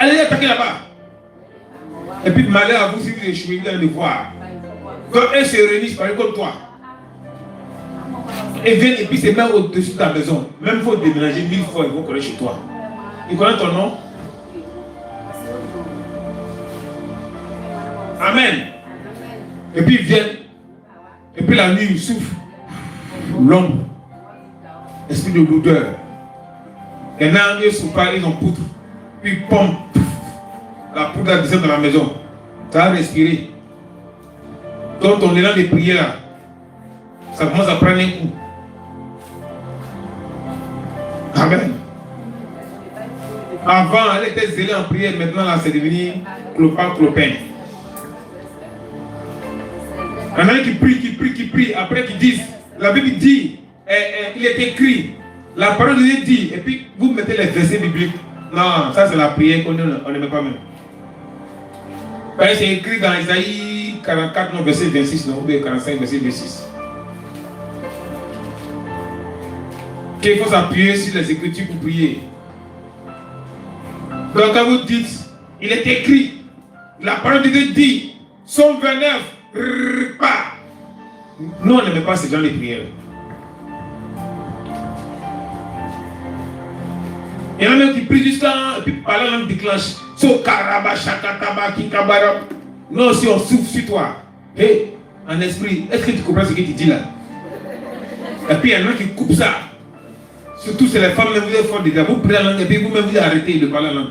Allez attaquer là-bas. Et puis malheur à vous si vous échouez, vous allez le voir. Quand eux se réunissent, parler comme toi. Et viennent et puis se mettent au-dessus de ta maison. Même il faut déménager 1000 fois, ils vont connaître chez toi. Ils connaissent ton nom. Amen. Et puis ils viennent. Et puis la nuit, ils souffrent. L'ombre. Esprit de l'odeur. Et là, ils sont pas, ils ont poutre. Puis ils pompent. La poudre descend dans la maison. Ça va respirer. Donc ton élan de prière là, ça commence à prendre un coup. Amen. Avant, elle était zélée en prière, maintenant là, c'est devenu clopin. Il y en a qui prient, après qui disent, la Bible dit, il est écrit, la parole de Dieu dit, et puis vous mettez les versets bibliques. Non, ça c'est la prière qu'on ne met pas même. C'est écrit dans Isaïe 44, non, verset 26, non, ou 45, verset 26. Qu'il faut s'appuyer sur les Écritures pour prier. Donc quand vous dites, il est écrit, la parole de Dieu dit, Somme 29, pas. Nous on n'aime pas ce genre de prières. Il y en a même qui prient jusqu'à, et puis par là, on déclenche. So karaba, shakataba, kikabara. Non, si on souffle sur toi. Hé, en esprit, est-ce que tu comprends ce que tu dis là? Et puis il y en a qui coupent ça. Surtout c'est les femmes, vous êtes forts déjà. Vous priez la langue et puis vous-même vous arrêtez de parler la langue.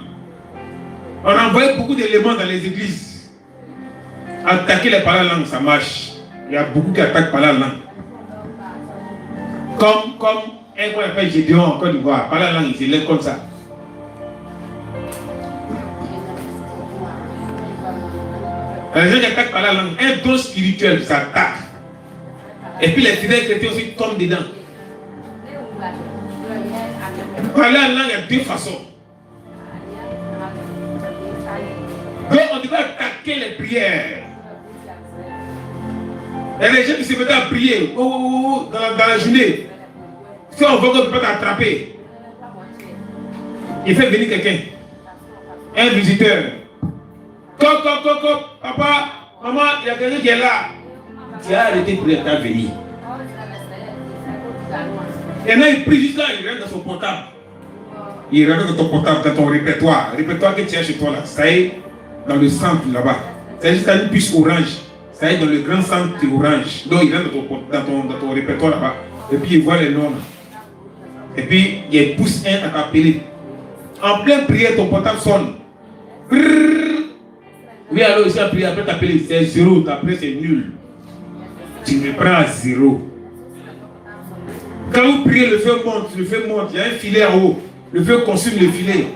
On a envoyé beaucoup d'éléments dans les églises. Attaquer les paroles la langue, ça marche. Il y a beaucoup qui attaquent par la langue. Comme un qu'on appelle Gédéon en Côte d'Ivoire. Par la langue, il s'élève comme ça. Les gens qui attaquent par la langue, un don spirituel, ça attaque. Et puis les fidèles chrétiens aussi tombent dedans. Parler la langue, il y a deux façons. Donc on devait attaquer les prières. Il y a des gens qui se mettent à prier dans la journée. Si on veut qu'on ne peut pas t'attraper, il fait venir quelqu'un, un visiteur. Papa, maman, il y a quelqu'un qui est là. Tu as arrêté de prier, tu as venu. Et là, il prie juste là, il rentre dans son portable. Il rentre dans ton portable, dans ton répertoire. Le répertoire que tu as chez toi là, ça est dans le centre là-bas. C'est juste une puce orange. Ça est dans le grand centre orange. Donc il rentre dans ton répertoire là-bas. Et puis il voit les noms. Et puis il pousse un à t'appeler. En pleine prière, ton portable sonne. Oui, alors ici à prier, après t'appeler, c'est 0, après c'est nul. Tu me prends à 0. Quand vous priez, le feu monte, il y a un filet en haut. Le feu consume le filet.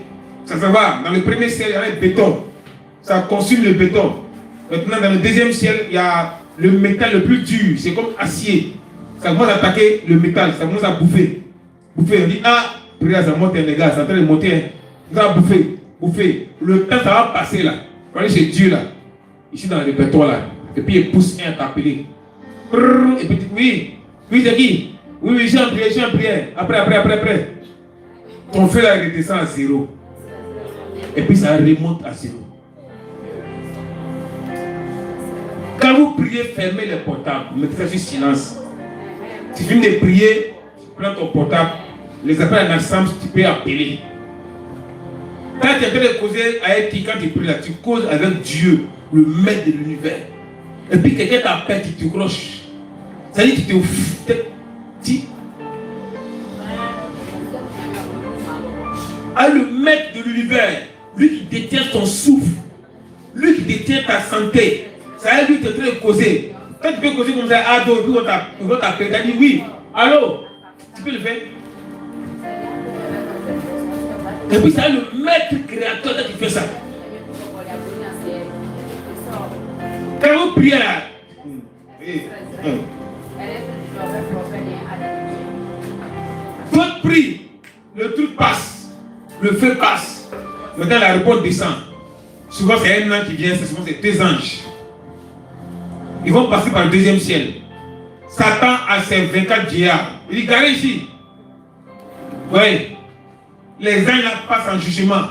Ça va. Dans le premier ciel, il y a un béton. Ça consume le béton. Maintenant, dans le deuxième ciel, il y a le métal le plus dur. C'est comme acier. Ça commence à attaquer le métal. Ça commence à bouffer. On dit, ah, prière, ça monte, les gars, ça est en train de monter. Ça va bouffer. Le temps, ça va passer là. On va aller chez Dieu là. Ici dans le béton là. Et puis il pousse un à t'appeler. Et puis oui, c'est qui? Oui, j'ai en prière. Après. Ton feu là redescend à 0. Et puis ça remonte à 0. Quand vous priez, fermez les portables. Mettez ça sur silence. Si tu finis de prier, tu prends ton portable. Les appels en ensemble, tu peux appeler. Quand tu es en train de causer avec qui, quand tu pries là, tu causes avec Dieu, le maître de l'univers. Et puis quelqu'un t'appelle, tu te croches. Ça dit que tu le maître de l'univers, lui qui détient ton souffle, lui qui détient ta santé, ça veut dire que tu es en train de causer. Quand tu peux causer comme ça, ah donc, ils vont t'appeler, tu as dit oui, allô, tu peux le faire. Et puis c'est le maître créateur qui fait ça. Quand vous priez là, votre prie, le truc passe, le feu passe. Maintenant la réponse descend. Souvent c'est un ange qui vient, souvent c'est 2 anges. Ils vont passer par le 2e ciel. Satan a ses 24 diables. Il dit, garez ici. Oui. Les anges là passent en jugement.